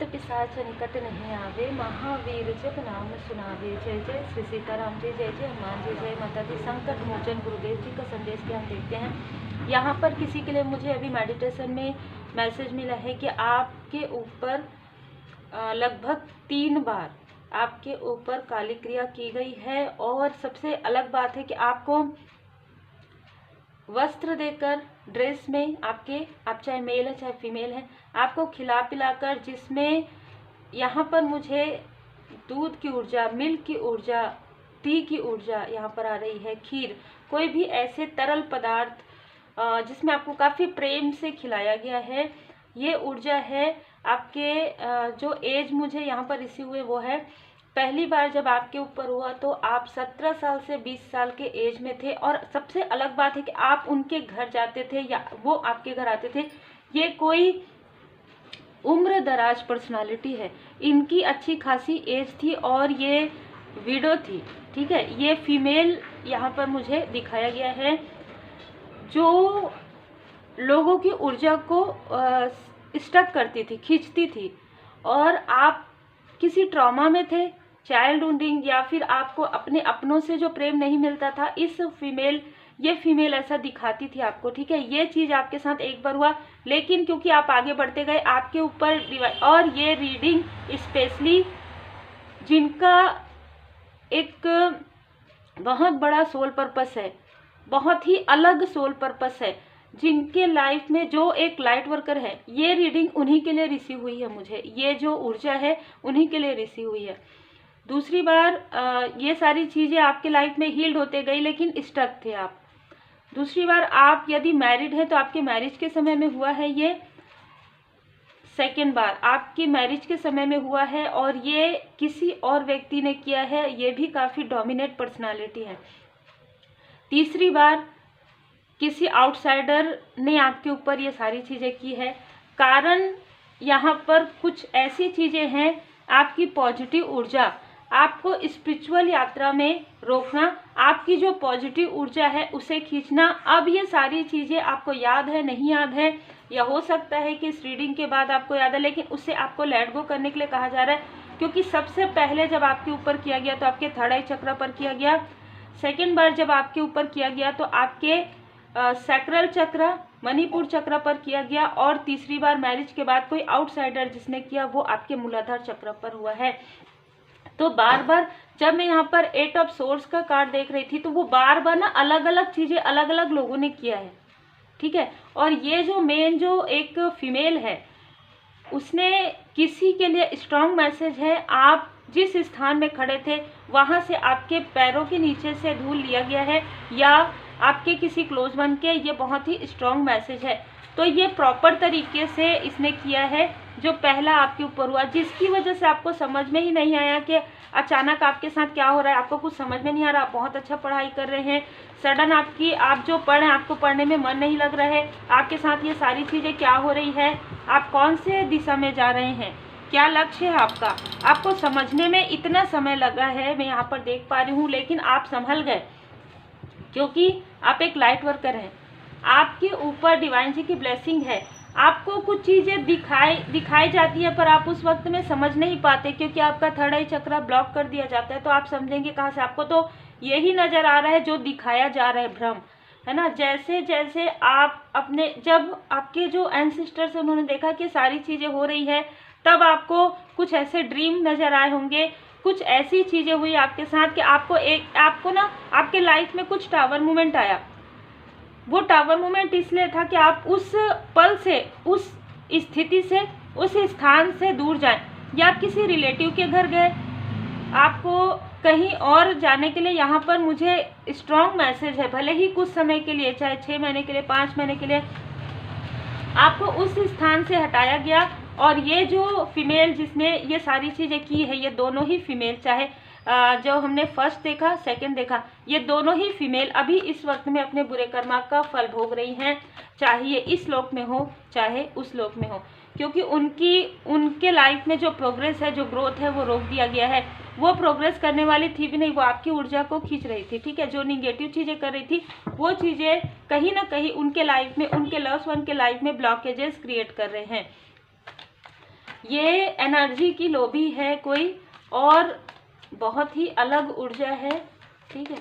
पिशाच निकट नहीं आवे, महावीर जब नाम सुनावे। जय जय श्री सीताराम जी, जय जय हनुमान जी, जय माता दी। संकट मोचन गुरुदेव जी का संदेश क्या हम देखते हैं। यहाँ पर किसी के लिए मुझे अभी मेडिटेशन में मैसेज मिला है कि आपके ऊपर लगभग 3 बार आपके ऊपर काली क्रिया की गई है। और सबसे अलग बात है कि आपको वस्त्र देकर, ड्रेस में आप चाहे मेल है चाहे फीमेल है, आपको खिला पिलाकर, जिसमें यहाँ पर मुझे दूध की ऊर्जा, मिल्क की ऊर्जा, टी की ऊर्जा यहाँ पर आ रही है, खीर, कोई भी ऐसे तरल पदार्थ जिसमें आपको काफ़ी प्रेम से खिलाया गया है, ये ऊर्जा है। आपके जो एज मुझे यहाँ पर रिसीव हुए वो है, पहली बार जब आपके ऊपर हुआ तो आप 17 साल से 20 साल के एज में थे। और सबसे अलग बात है कि आप उनके घर जाते थे या वो आपके घर आते थे। ये कोई उम्र दराज पर्सनालिटी है, इनकी अच्छी खासी एज थी और ये विडो थी, ठीक है। ये फीमेल यहाँ पर मुझे दिखाया गया है जो लोगों की ऊर्जा को स्टक करती थी, खींचती थी। और आप किसी ट्रॉमा में थे, चाइल्ड वुंडिंग, या फिर आपको अपने अपनों से जो प्रेम नहीं मिलता था, ये फीमेल ऐसा दिखाती थी आपको, ठीक है। ये चीज़ आपके साथ एक बार हुआ, लेकिन क्योंकि आप आगे बढ़ते गए, आपके ऊपर और ये रीडिंग स्पेशली जिनका एक बहुत बड़ा सोल पर्पस है, बहुत ही अलग सोल पर्पस है, जिनके लाइफ में जो एक लाइट वर्कर है, ये रीडिंग उन्हीं के लिए रिसीव हुई है मुझे। ये जो ऊर्जा है उन्हीं के लिए रिसीव हुई है। दूसरी बार ये सारी चीज़ें आपके लाइफ में हील्ड होते गई, लेकिन स्टक थे आप। दूसरी बार आप यदि मैरिड हैं तो आपके मैरिज के समय में हुआ है ये। सेकेंड बार आपकी मैरिज के समय में हुआ है और ये किसी और व्यक्ति ने किया है, ये भी काफ़ी डोमिनेट पर्सनालिटी है। तीसरी बार किसी आउटसाइडर ने आपके ऊपर ये सारी चीज़ें की है। कारण यहाँ पर कुछ ऐसी चीज़ें हैं, आपकी पॉजिटिव ऊर्जा, आपको स्पिरिचुअल यात्रा में रोकना, आपकी जो पॉजिटिव ऊर्जा है उसे खींचना। अब ये सारी चीज़ें आपको याद है, नहीं याद है, या हो सकता है कि इस रीडिंग के बाद आपको याद है, लेकिन उससे आपको लेट गो करने के लिए कहा जा रहा है। क्योंकि सबसे पहले जब आपके ऊपर किया गया तो आपके थर्ड आई चक्र पर किया गया। सेकेंड बार जब आपके ऊपर किया गया तो आपके सैक्रल चक्र, मणिपुर चक्र पर किया गया। और तीसरी बार मैरिज के बाद कोई आउटसाइडर जिसने किया वो आपके मूलाधार चक्र पर हुआ है। तो बार बार जब मैं यहाँ पर 8 ऑफ सोर्स का कार्ड देख रही थी तो वो बार बार ना अलग अलग चीज़ें अलग अलग लोगों ने किया है, ठीक है। और ये जो मेन जो एक फीमेल है उसने किसी के लिए स्ट्रॉन्ग मैसेज है। आप जिस स्थान में खड़े थे वहाँ से आपके पैरों के नीचे से धूल लिया गया है, या आपके किसी क्लोज वन के, ये बहुत ही स्ट्रॉन्ग मैसेज है। तो ये प्रॉपर तरीके से इसने किया है जो पहला आपके ऊपर हुआ, जिसकी वजह से आपको समझ में ही नहीं आया कि अचानक आपके साथ क्या हो रहा है। आपको कुछ समझ में नहीं आ रहा, आप बहुत अच्छा पढ़ाई कर रहे हैं, सडन आप जो पढ़ रहे हैं आपको पढ़ने में मन नहीं लग रहा है। आपके साथ ये सारी चीज़ें क्या हो रही है, आप कौन से दिशा में जा रहे हैं, क्या लक्ष्य है आपका, आपको समझने में इतना समय लगा है, मैं यहाँ पर देख पा रही हूँ। लेकिन आप संभल गए क्योंकि आप एक लाइट वर्कर हैं, आपके ऊपर डिवाइन जी की ब्लेसिंग है। आपको कुछ चीज़ें दिखाई जाती है पर आप उस वक्त में समझ नहीं पाते, क्योंकि आपका थर्ड आई चक्र ब्लॉक कर दिया जाता है। तो आप समझेंगे कहाँ से, आपको तो यही नज़र आ रहा है जो दिखाया जा रहा है, भ्रम है ना। जैसे जैसे आप जब आपके जो एंसेस्टर्स उन्होंने देखा कि सारी चीज़ें हो रही है, तब आपको कुछ ऐसे ड्रीम नज़र आए होंगे, कुछ ऐसी चीज़ें हुई आपके साथ कि आपको ना आपके लाइफ में कुछ टावर मूवमेंट आया। वो टावर मूवमेंट इसलिए था कि आप उस पल से, उस स्थिति से, उस स्थान से दूर जाएं, या आप किसी रिलेटिव के घर गए, आपको कहीं और जाने के लिए यहाँ पर मुझे स्ट्रॉन्ग मैसेज है। भले ही कुछ समय के लिए, चाहे 6 महीने के लिए, 5 महीने के लिए, आपको उस स्थान से हटाया गया। और ये जो फीमेल जिसने ये सारी चीज़ें की है, ये दोनों ही फीमेल, चाहे जो हमने फर्स्ट देखा, सेकंड देखा, ये दोनों ही फीमेल अभी इस वक्त में अपने बुरे कर्मा का फल भोग रही हैं, चाहे ये इस लोक में हो चाहे उस लोक में हो। क्योंकि उनके लाइफ में जो प्रोग्रेस है, जो ग्रोथ है, वो रोक दिया गया है। वो प्रोग्रेस करने वाली थी भी नहीं, वो आपकी ऊर्जा को खींच रही थी, ठीक है। जो निगेटिव चीज़ें कर रही थी वो चीज़ें कहीं ना कहीं उनके लाइफ में, उनके लव्स वन के लाइफ में ब्लॉकेजेस क्रिएट कर रहे हैं। ये एनर्जी की लोभी है कोई, और बहुत ही अलग ऊर्जा है, ठीक है।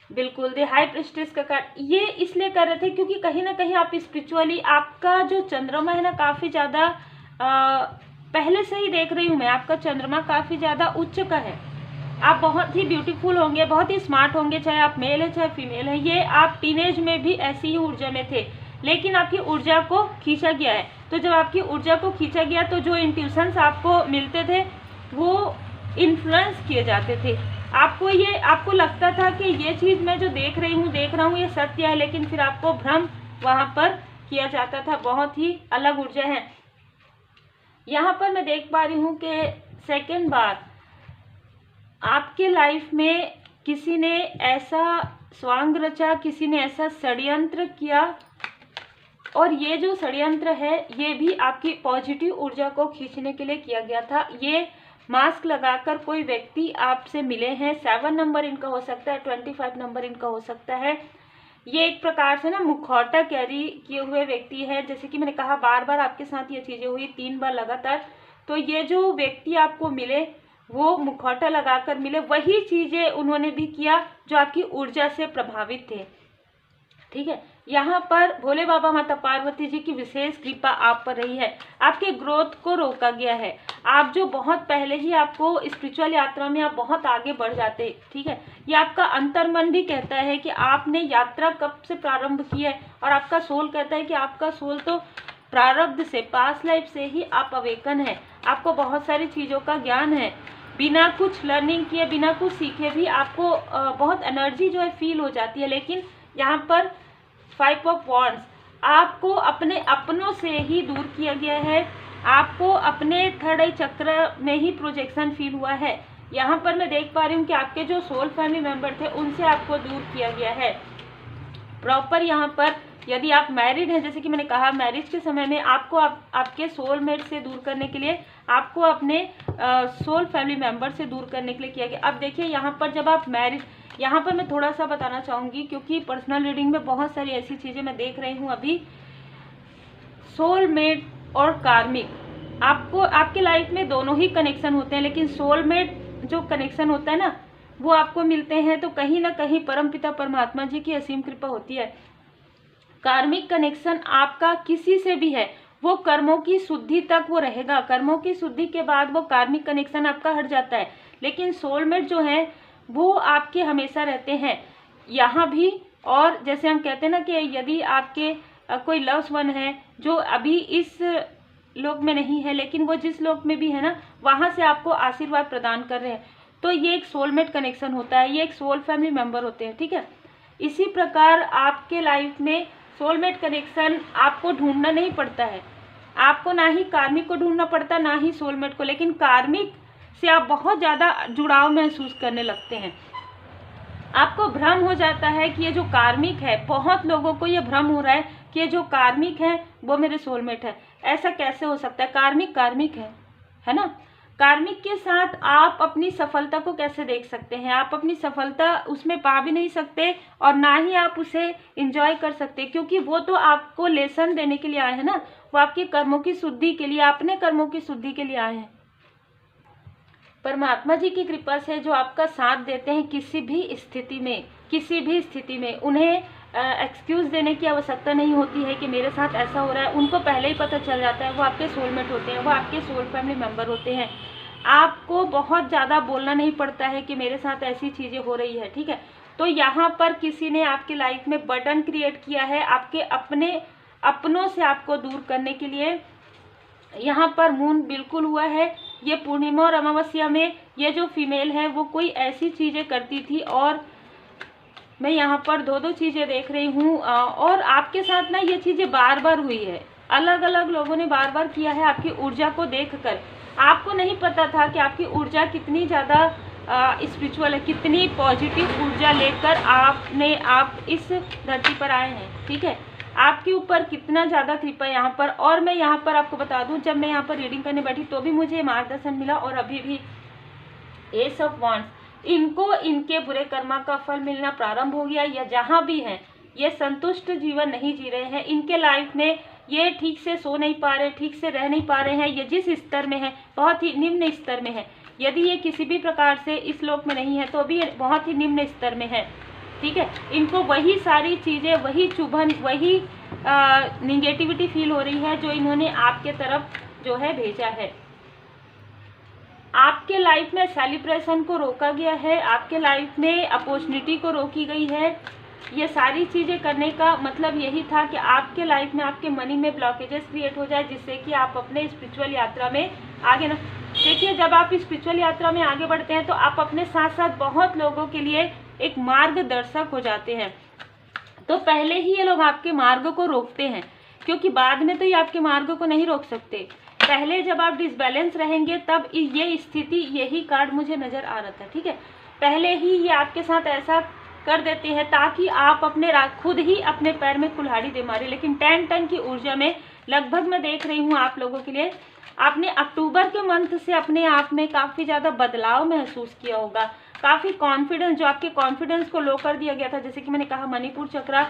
बिल्कुल द हाई प्रिस्टेस का कार्ड ये इसलिए कर रहे थे क्योंकि कहीं ना कहीं आप स्पिरिचुअली, आपका जो चंद्रमा है ना काफ़ी ज़्यादा, पहले से ही देख रही हूँ मैं, आपका चंद्रमा काफ़ी ज़्यादा उच्च का है। आप बहुत ही ब्यूटीफुल होंगे, बहुत ही स्मार्ट होंगे, चाहे आप मेल है चाहे फीमेल है। ये आप टीनेज में भी ऐसी ही ऊर्जा में थे, लेकिन आपकी ऊर्जा को खींचा गया है। तो जब आपकी ऊर्जा को खींचा गया तो जो इंट्यूशंस आपको मिलते थे वो इन्फ्लुएंस किए जाते थे। आपको लगता था कि ये चीज़ मैं जो देख रहा हूँ ये सत्य है, लेकिन फिर आपको भ्रम वहाँ पर किया जाता था। बहुत ही अलग ऊर्जा है। यहाँ पर मैं देख पा रही हूँ कि सेकेंड बार आपके लाइफ में किसी ने ऐसा स्वांग रचा, किसी ने ऐसा षड्यंत्र किया, और ये जो षड्यंत्र है ये भी आपकी पॉजिटिव ऊर्जा को खींचने के लिए किया गया था। ये मास्क लगाकर कोई व्यक्ति आपसे मिले हैं, 7 नंबर इनका हो सकता है, 25 नंबर इनका हो सकता है। ये एक प्रकार से ना मुखौटा कैरी किए हुए व्यक्ति है। जैसे कि मैंने कहा बार बार आपके साथ ये चीज़ें हुई, 3 बार लगातार। तो ये जो व्यक्ति आपको मिले वो मुखौटा लगाकर मिले, वही चीज़ें उन्होंने भी किया जो आपकी ऊर्जा से प्रभावित थे, ठीक है। यहाँ पर भोले बाबा माता पार्वती जी की विशेष कृपा आप पर रही है। आपके ग्रोथ को रोका गया है। आप जो बहुत पहले ही आपको स्पिरिचुअल यात्रा में आप बहुत आगे बढ़ जाते, ठीक है। ये आपका अंतर्मन भी कहता है कि आपने यात्रा कब से प्रारंभ की है, और आपका सोल कहता है कि आपका सोल तो प्रारब्ध से, पास्ट लाइफ से ही आप अवेकन है। आपको बहुत सारी चीज़ों का ज्ञान है। बिना कुछ लर्निंग किए, बिना कुछ सीखे भी आपको बहुत एनर्जी जो है फील हो जाती है। लेकिन यहाँ पर 5 ऑफ वॉन्ड्स, आपको अपने अपनों से ही दूर किया गया है। आपको अपने थर्ड आई चक्र में ही प्रोजेक्शन फील हुआ है। यहाँ पर मैं देख पा रही हूँ कि आपके जो सोल फैमिली मेंबर थे उनसे आपको दूर किया गया है प्रॉपर। यहाँ पर यदि आप मैरिड हैं, जैसे कि मैंने कहा मैरिज के समय में आपको आपके सोलमेट से दूर करने के लिए, आपको अपने सोल फैमिली मेंबर से दूर करने के लिए किया गया। अब देखिए यहाँ पर जब आप मैरिज, यहाँ पर मैं थोड़ा सा बताना चाहूँगी क्योंकि पर्सनल रीडिंग में बहुत सारी ऐसी चीज़ें मैं देख रही हूँ अभी। सोलमेट और कार्मिक, आपको आपके लाइफ में दोनों ही कनेक्शन होते हैं, लेकिन सोलमेट जो कनेक्शन होता है ना वो आपको मिलते हैं तो कहीं ना कहीं परमपिता परमात्मा जी की असीम कृपा होती है। कार्मिक कनेक्शन आपका किसी से भी है, वो कर्मों की शुद्धि तक वो रहेगा। कर्मों की शुद्धि के बाद वो कार्मिक कनेक्शन आपका हट जाता है, लेकिन सोलमेट जो है वो आपके हमेशा रहते हैं यहाँ भी। और जैसे हम कहते हैं ना कि यदि आपके कोई लव्स वन है जो अभी इस लोक में नहीं है, लेकिन वो जिस लोक में भी है ना वहाँ से आपको आशीर्वाद प्रदान कर रहे हैं, तो ये एक सोलमेट कनेक्शन होता है, ये एक सोल फैमिली मेंबर होते हैं, ठीक है। इसी प्रकार आपके लाइफ में सोलमेट कनेक्शन आपको ढूंढना नहीं पड़ता है। आपको ना ही कार्मिक को ढूंढना पड़ता, ना ही सोलमेट को, लेकिन कार्मिक से आप बहुत ज़्यादा जुड़ाव महसूस करने लगते हैं। आपको भ्रम हो जाता है कि ये जो कार्मिक है, बहुत लोगों को ये भ्रम हो रहा है कि ये जो कार्मिक है वो मेरे सोलमेट है। ऐसा कैसे हो सकता है? कार्मिक कार्मिक है ना। कार्मिक के साथ आप अपनी सफलता को कैसे देख सकते हैं? आप अपनी सफलता उसमें पा भी नहीं सकते और ना ही आप उसे एंजॉय कर सकते, क्योंकि वो तो आपको लेसन देने के लिए आए हैं ना, वो आपके कर्मों की शुद्धि के लिए, अपने कर्मों की शुद्धि के लिए आए हैं। परमात्मा जी की कृपा से जो आपका साथ देते हैं किसी भी स्थिति में, किसी भी स्थिति में, उन्हें एक्सक्यूज देने की आवश्यकता नहीं होती है कि मेरे साथ ऐसा हो रहा है। उनको पहले ही पता चल जाता है, वो आपके सोलमेट होते हैं, वो आपके सोल फैमिली मेंबर होते हैं। आपको बहुत ज़्यादा बोलना नहीं पड़ता है कि मेरे साथ ऐसी चीज़ें हो रही है, ठीक है। तो यहाँ पर किसी ने आपकी लाइफ में बर्डन क्रिएट किया है आपके अपनों से आपको दूर करने के लिए। यहाँ पर मून बिल्कुल हुआ है। ये पूर्णिमा और अमावस्या में ये जो फीमेल है वो कोई ऐसी चीज़ें करती थी, और मैं यहाँ पर दो चीज़ें देख रही हूँ, और आपके साथ ना ये चीज़ें बार बार हुई है। अलग अलग लोगों ने बार बार किया है आपकी ऊर्जा को देखकर। आपको नहीं पता था कि आपकी ऊर्जा कितनी ज़्यादा स्पिरिचुअल है, कितनी पॉजिटिव ऊर्जा लेकर आप इस धरती पर आए हैं, ठीक है। आपके ऊपर कितना ज़्यादा कृपा है यहाँ पर। और मैं यहाँ पर आपको बता दूँ, जब मैं यहाँ पर रीडिंग करने बैठी तो भी मुझे मार्गदर्शन मिला, और अभी भी एस ऑफ वांड्स, इनको इनके बुरे कर्मा का फल मिलना प्रारंभ हो गया, या जहाँ भी हैं ये संतुष्ट जीवन नहीं जी रहे हैं। इनके लाइफ में ये ठीक से सो नहीं पा रहे, ठीक से रह नहीं पा रहे हैं, ये जिस स्तर में है बहुत ही निम्न स्तर में है। यदि ये किसी भी प्रकार से इस लोक में नहीं है तो भी बहुत ही निम्न स्तर में है, ठीक है। इनको वही सारी चीज़ें, वही चुभन, वही निगेटिविटी फील हो रही है जो इन्होंने आपके तरफ जो है भेजा है। आपके लाइफ में सेलिब्रेशन को रोका गया है, आपके लाइफ में अपॉर्चुनिटी को रोकी गई है। ये सारी चीज़ें करने का मतलब यही था कि आपके लाइफ में, आपके मनी में ब्लॉकेजेस क्रिएट हो जाए, जिससे कि आप अपने स्पिरिचुअल यात्रा में आगे न। देखिए, जब आप स्पिरिचुअल यात्रा में आगे बढ़ते हैं तो आप अपने साथ साथ बहुत लोगों के लिए एक मार्गदर्शक हो जाते हैं। तो पहले ही ये लोग आपके मार्ग को रोकते हैं, क्योंकि बाद में तो ये आपके मार्ग को नहीं रोक सकते। पहले जब आप डिसबैलेंस रहेंगे तब ये स्थिति, यही कार्ड मुझे नज़र आ रहा था, ठीक है। पहले ही ये आपके साथ ऐसा कर देते हैं ताकि आप अपने खुद ही अपने पैर में कुल्हाड़ी दे मारे। लेकिन 10 टन की ऊर्जा में लगभग मैं देख रही हूँ आप लोगों के लिए, आपने अक्टूबर के मंथ से अपने आप में काफ़ी ज़्यादा बदलाव महसूस किया होगा। काफ़ी कॉन्फिडेंस, जो आपके कॉन्फिडेंस को लो कर दिया गया था, जैसे कि मैंने कहा मणिपुर चक्रा,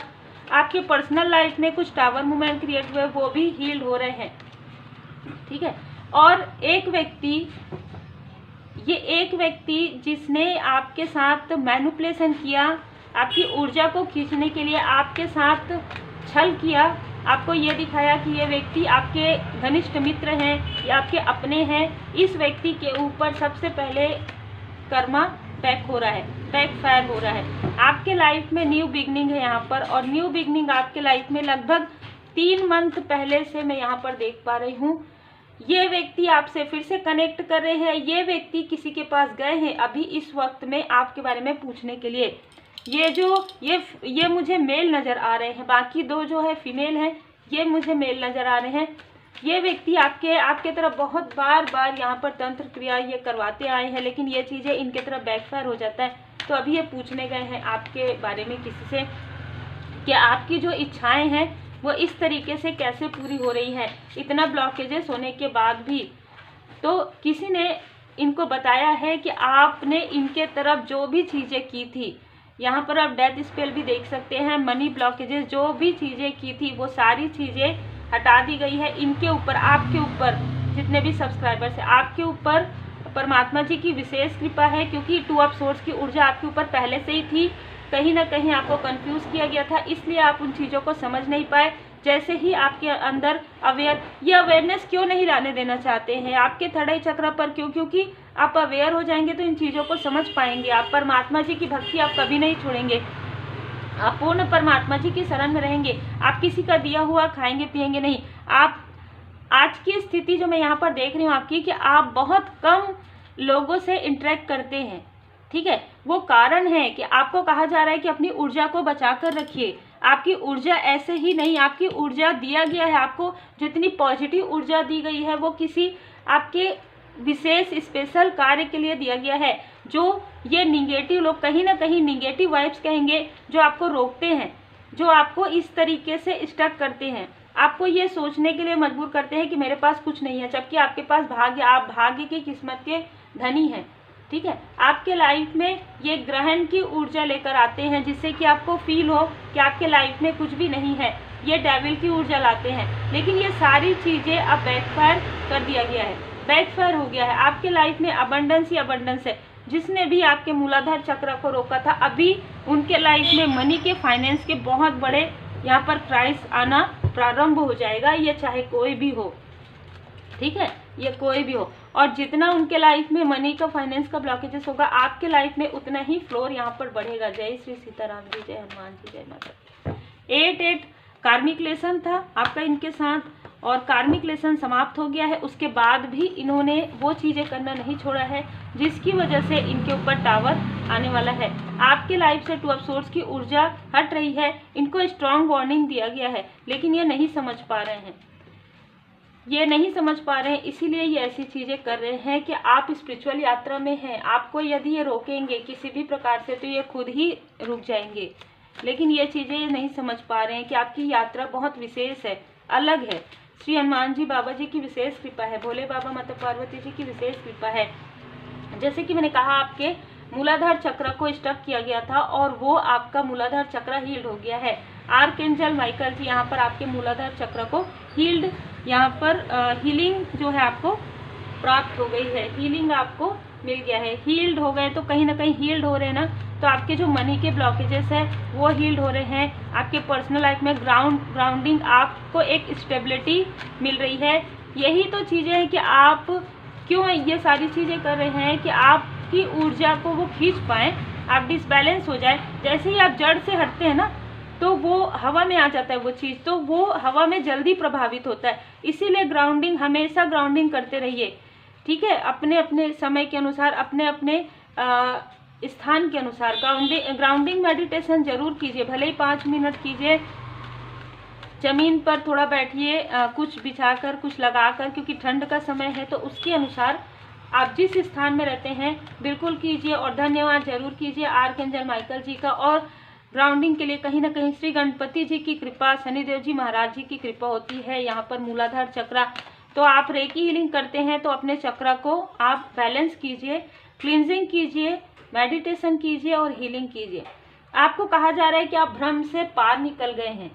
आपके पर्सनल लाइफ में कुछ टावर मूवमेंट क्रिएट हुए, वो भी हील्ड हो रहे हैं, ठीक है। और एक व्यक्ति जिसने आपके साथ मैनिपुलेशन किया, आपकी ऊर्जा को खींचने के लिए आपके साथ छल किया, आपको ये दिखाया कि ये व्यक्ति आपके घनिष्ठ मित्र हैं या आपके अपने हैं, इस व्यक्ति के ऊपर सबसे पहले कर्मा बैक हो रहा है, बैकफायर हो रहा है। आपके लाइफ में न्यू बिगनिंग है यहाँ पर, और न्यू बिगनिंग आपके लाइफ में लगभग 3 मंथ पहले से मैं यहाँ पर देख पा रही हूँ। ये व्यक्ति आपसे फिर से कनेक्ट कर रहे हैं, ये व्यक्ति किसी के पास गए हैं अभी इस वक्त में आपके बारे में पूछने के लिए। ये मुझे मेल नज़र आ रहे हैं, बाकी 2 जो है फीमेल हैं, ये मुझे मेल नज़र आ रहे हैं। ये व्यक्ति आपके तरफ बहुत बार यहाँ पर तंत्र क्रिया ये करवाते आए हैं, लेकिन ये चीज़ें इनके तरफ बैकफायर हो जाता है। तो अभी ये पूछने गए हैं आपके बारे में किसी से कि आपकी जो इच्छाएं हैं वो इस तरीके से कैसे पूरी हो रही है इतना ब्लॉकेजेस होने के बाद भी। तो किसी ने इनको बताया है कि आपने इनके तरफ जो भी चीज़ें की थी, यहाँ पर आप डेथ स्पेल भी देख सकते हैं, मनी ब्लॉकेजेस जो भी चीज़ें की थी वो सारी चीज़ें हटा दी गई है इनके ऊपर। आपके ऊपर जितने भी सब्सक्राइबर्स हैं, आपके ऊपर परमात्मा जी की विशेष कृपा है, क्योंकि 2 ऑफ सोर्स की ऊर्जा आपके ऊपर पहले से ही थी। कहीं ना कहीं आपको कंफ्यूज किया गया था, इसलिए आप उन चीज़ों को समझ नहीं पाए। जैसे ही आपके अंदर ये अवेयरनेस क्यों नहीं लाने देना चाहते हैं आपके 3rd आई चक्र पर, क्योंकि आप अवेयर हो जाएंगे तो इन चीज़ों को समझ पाएंगे। आप परमात्मा जी की भक्ति आप कभी नहीं छोड़ेंगे, आप पूर्ण परमात्मा जी की शरण में रहेंगे। आप किसी का दिया हुआ खाएंगे पिएंगे नहीं। आप आज की स्थिति जो मैं यहाँ पर देख रही हूँ आपकी, कि आप बहुत कम लोगों से इंटरेक्ट करते हैं, ठीक है। वो कारण है कि आपको कहा जा रहा है कि अपनी ऊर्जा को बचा कर रखिए। आपकी ऊर्जा ऐसे ही नहीं, आपकी ऊर्जा दिया गया है, आपको जितनी पॉजिटिव ऊर्जा दी गई है वो किसी आपके विशेष स्पेशल कार्य के लिए दिया गया है। जो ये निगेटिव लोग, कहीं ना कहीं निगेटिव वाइब्स कहेंगे, जो आपको रोकते हैं, जो आपको इस तरीके से स्टक करते हैं, आपको ये सोचने के लिए मजबूर करते हैं कि मेरे पास कुछ नहीं है, जबकि आपके पास भाग्य, आप भाग्य की किस्मत के धनी हैं, ठीक है। आपके लाइफ में ये ग्रहण की ऊर्जा लेकर आते हैं, जिससे कि आपको फील हो कि आपके लाइफ में कुछ भी नहीं है। ये डेविल की ऊर्जा लाते हैं, लेकिन ये सारी चीज़ें अब बैकफायर कर दिया गया है, बैकफायर हो गया है। आपके लाइफ में अबंडेंस ही अबंडेंस है। जिसने भी आपके मूलाधार चक्र को रोका था, अभी उनके लाइफ में मनी के, फाइनेंस के बहुत बड़े यहाँ पर क्राइस आना प्रारंभ हो जाएगा। ये चाहे कोई भी हो, ठीक है, ये कोई भी हो। और जितना उनके लाइफ में मनी का, फाइनेंस का ब्लॉकेजेस होगा, आपके लाइफ में उतना ही फ्लोर यहाँ पर बढ़ेगा। जय श्री सीताराम जी, जय हनुमान जी, जय माता। 8 कार्मिक लेसन था आपका इनके साथ, और कार्मिक लेसन समाप्त हो गया है। उसके बाद भी इन्होंने वो चीज़ें करना नहीं छोड़ा है जिसकी वजह से इनके ऊपर टावर आने वाला है। आपके लाइफ से 2 ऑफ सोर्स की ऊर्जा हट रही है। इनको स्ट्रॉन्ग वार्निंग दिया गया है, लेकिन ये नहीं समझ पा रहे हैं, ये नहीं समझ पा रहे हैं, इसीलिए ये ऐसी चीज़ें कर रहे हैं कि आप स्पिरिचुअल यात्रा में हैं। आपको यदि ये रोकेंगे किसी भी प्रकार से तो ये खुद ही रुक जाएंगे, लेकिन ये चीज़ें ये नहीं समझ पा रहे हैं कि आपकी यात्रा बहुत विशेष है, अलग है। श्री हनुमान जी बाबा जी की विशेष कृपा है, भोले बाबा माता पार्वती जी की विशेष कृपा है। जैसे कि मैंने कहा, आपके मूलाधार चक्र को स्टक किया गया था और वो आपका मूलाधार चक्र हील्ड हो गया है। आर्कएंजल माइकल जी यहाँ पर आपके मूलाधार चक्र को हील्ड, यहाँ पर हीलिंग जो है आपको प्राप्त हो गई है, हीलिंग आपको मिल गया है। हील्ड हो गए तो कहीं ना कहीं हील्ड हो रहे हैं ना, तो आपके जो मनी के ब्लॉकेजेस है वो हील्ड हो रहे हैं। आपके पर्सनल लाइफ में ग्राउंडिंग, आपको एक स्टेबिलिटी मिल रही है। यही तो चीज़ें हैं कि आप क्यों ये सारी चीज़ें कर रहे हैं कि आपकी ऊर्जा को वो खींच पाएँ, आप डिसबैलेंस हो जाए। जैसे ही आप जड़ से हटते हैं ना तो वो हवा में आ जाता है वो चीज़, तो वो हवा में जल्दी प्रभावित होता है। इसीलिए ग्राउंडिंग, हमेशा ग्राउंडिंग करते रहिए, ठीक है, अपने अपने समय के अनुसार, अपने अपने स्थान के अनुसार ग्राउंडिंग मेडिटेशन जरूर कीजिए। भले ही 5 मिनट कीजिए, जमीन पर थोड़ा बैठिए, कुछ बिछाकर, कुछ लगाकर, क्योंकि ठंड का समय है तो उसके अनुसार आप जिस स्थान में रहते हैं बिल्कुल कीजिए। और धन्यवाद जरूर कीजिए आर्कएंजल माइकल जी का। और ग्राउंडिंग के लिए कहीं ना कहीं श्री गणपति जी की कृपा, शनिदेव जी महाराज जी की कृपा होती है। यहाँ पर मूलाधार चक्र, तो आप रेकी हीलिंग करते हैं तो अपने चक्र को आप बैलेंस कीजिए, क्लींजिंग कीजिए, मेडिटेशन कीजिए और हीलिंग कीजिए। आपको कहा जा रहा है कि आप भ्रम से पार निकल गए हैं।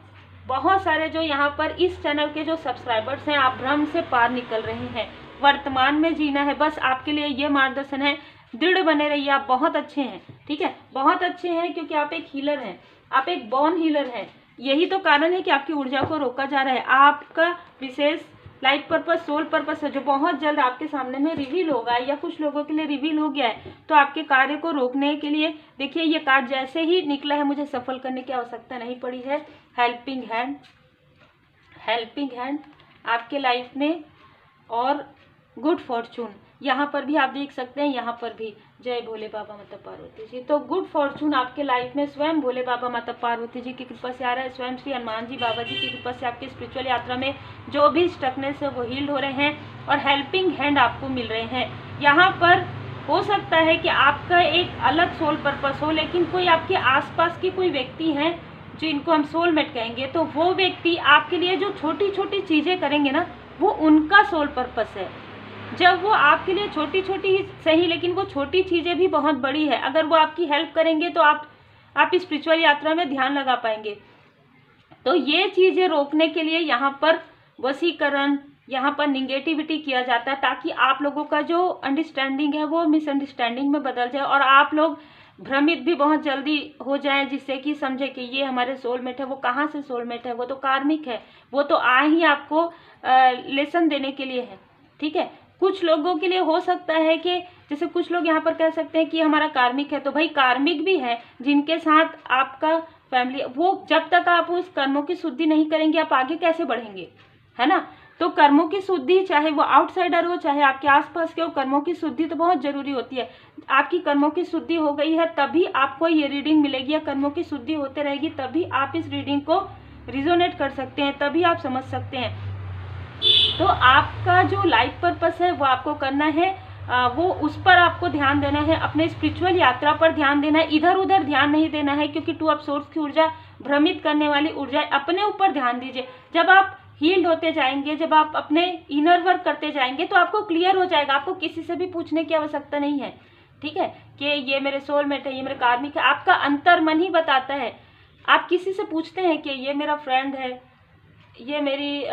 बहुत सारे जो यहाँ पर इस चैनल के जो सब्सक्राइबर्स हैं, आप भ्रम से पार निकल रहे हैं। वर्तमान में जीना है, बस आपके लिए ये मार्गदर्शन है। दृढ़ बने रहिए, आप बहुत अच्छे हैं, ठीक है, बहुत अच्छे हैं, क्योंकि आप एक हीलर हैं, आप एक बॉर्न हीलर हैं। यही तो कारण है कि आपकी ऊर्जा को रोका जा रहा है। आपका विशेष लाइफ पर्पस, सोल पर्पस है, जो बहुत जल्द आपके सामने में रिवील होगा, या कुछ लोगों के लिए रिवील हो गया है। तो आपके कार्य को रोकने के लिए देखिए, ये कार्ड जैसे ही निकला है, मुझे सफल करने की आवश्यकता नहीं पड़ी है। हेल्पिंग हैंड, हेल्पिंग हैंड आपके लाइफ में, और गुड फॉर्चून यहाँ पर भी आप देख सकते हैं, यहाँ पर भी जय भोले बाबा माता पार्वती जी। तो गुड फॉर्चून आपके लाइफ में स्वयं भोले बाबा माता पार्वती जी की कृपा से आ रहा है। स्वयं श्री हनुमान जी बाबा जी की कृपा से आपके स्पिरिचुअल यात्रा में जो भी स्टकनेस है वो हील्ड हो रहे हैं और हेल्पिंग हैंड आपको मिल रहे हैं। यहाँ पर हो सकता है कि आपका एक अलग सोल पर्पस हो, लेकिन कोई आपके आसपास की कोई व्यक्ति हैं जो इनको हम सोलमेट कहेंगे, तो वो व्यक्ति आपके लिए जो छोटी छोटी चीज़ें करेंगे ना, वो उनका सोल पर्पस है। जब वो आपके लिए छोटी छोटी ही सही, लेकिन वो छोटी चीज़ें भी बहुत बड़ी है। अगर वो आपकी हेल्प करेंगे तो आप स्पिरिचुअल यात्रा में ध्यान लगा पाएंगे। तो ये चीज़ें रोकने के लिए यहाँ पर वशीकरण, यहाँ पर निगेटिविटी किया जाता है, ताकि आप लोगों का जो अंडरस्टैंडिंग है वो मिसअंडरस्टैंडिंग में बदल जाए और आप लोग भ्रमित भी बहुत जल्दी हो जाए, जिससे कि समझे कि ये हमारे सोलमेट है। वो कहाँ से सोलमेट है, वो तो कार्मिक है, वो तो आए ही आपको लेसन देने के लिए है, ठीक है। कुछ लोगों के लिए हो सकता है कि जैसे कुछ लोग यहाँ पर कह सकते हैं कि हमारा कार्मिक है, तो भाई कार्मिक भी है जिनके साथ आपका फैमिली, वो जब तक आप उस कर्मों की शुद्धि नहीं करेंगे आप आगे कैसे बढ़ेंगे, है ना। तो कर्मों की शुद्धि, चाहे वो आउटसाइडर हो चाहे आपके आसपास के हो, कर्मों की शुद्धि तो बहुत जरूरी होती है। आपकी कर्मों की शुद्धि हो गई है तभी आपको ये रीडिंग मिलेगी, या कर्मों की शुद्धि होते रहेगी तभी आप इस रीडिंग को रिजोनेट कर सकते हैं, तभी आप समझ सकते हैं। तो आपका जो लाइफ पर्पस है वो आपको करना है, वो उस पर आपको ध्यान देना है, अपने स्पिरिचुअल यात्रा पर ध्यान देना है, इधर उधर ध्यान नहीं देना है, क्योंकि 2 ऑफ सोर्स की ऊर्जा भ्रमित करने वाली ऊर्जा है। अपने ऊपर ध्यान दीजिए। जब आप हील्ड होते जाएंगे, जब आप अपने इनर वर्क करते जाएंगे तो आपको क्लियर हो जाएगा, आपको किसी से भी पूछने की आवश्यकता नहीं है, ठीक है, कि ये मेरे सोलमेट है, ये मेरे कार्मिक है। आपका अंतर मन ही बताता है। आप किसी से पूछते हैं कि ये मेरा फ्रेंड है, ये मेरी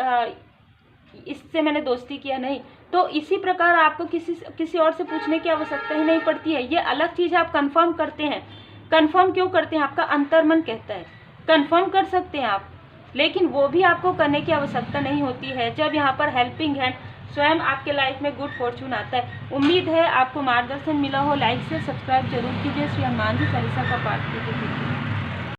इससे मैंने दोस्ती किया, नहीं, तो इसी प्रकार आपको किसी और से पूछने की आवश्यकता ही नहीं पड़ती है। ये अलग चीज़ है, आप कंफर्म करते हैं। कंफर्म क्यों करते हैं? आपका अंतर्मन कहता है। कंफर्म कर सकते हैं आप, लेकिन वो भी आपको करने की आवश्यकता नहीं होती है जब यहाँ पर हेल्पिंग हैंड स्वयं आपके लाइफ में गुड फॉर्चून आता है। उम्मीद है आपको मार्गदर्शन मिला हो। लाइक से सब्सक्राइब जरूर कीजिए। श्री हनुमान जी चालीसा का पाठ कीजिए।